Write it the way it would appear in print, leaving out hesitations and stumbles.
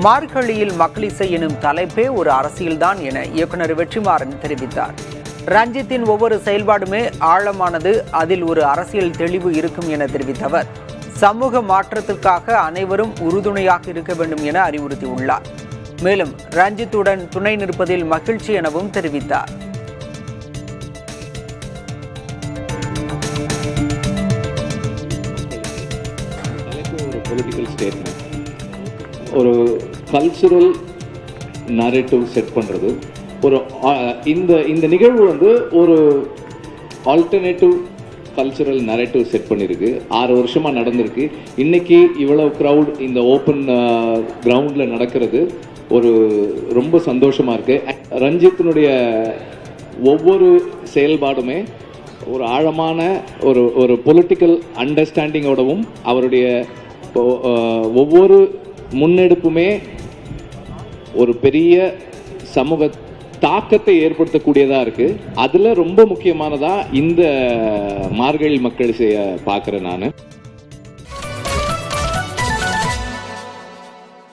மார்கழியில் மக்களிசை எனும் தலைப்பே ஒரு அரசியல்தான் என இயக்குனர் வெற்றிமாறன் தெரிவித்தார். ரஞ்சித்தின் ஒவ்வொரு செயல்பாடுமே ஆழமானது, அதில் ஒரு அரசியல் தெளிவு இருக்கும் என தெரிவித்த அவர், சமூக மாற்றத்திற்காக அனைவரும் உறுதுணையாக இருக்க வேண்டும் என அறிவுறுத்தியுள்ளார். மேலும் ரஞ்சித்துடன் துணை நிற்பதில் மகிழ்ச்சி எனவும் தெரிவித்தார். ஒரு கல்ச்சுரல் நரேட்டிவ் செட் பண்ணுறது, ஒரு இந்த நிகழ்வு வந்து ஒரு ஆல்டர்னேட்டிவ் கல்ச்சுரல் நரேட்டிவ் செட் பண்ணியிருக்கு. 6 வருஷமாக நடந்திருக்கு. இன்னைக்கு இவ்வளவு க்ரௌட் இந்த ஓப்பன் கிரவுண்டில் நடக்கிறது ஒரு ரொம்ப சந்தோஷமாக இருக்குது. ரஞ்சித்தினுடைய ஒவ்வொரு செயல்பாடுமே ஒரு ஆழமான ஒரு பொலிட்டிக்கல் அண்டர்ஸ்டாண்டிங்கோடவும் அவருடைய ஒவ்வொரு முன்னெடுப்புமே ஒரு பெரிய சமூக தாக்கத்தை ஏற்படுத்தக்கூடியதாக இருக்குது. அதில் ரொம்ப முக்கியமானதாக இந்த மார்கழி மக்கள் பார்க்குறேன் நான்.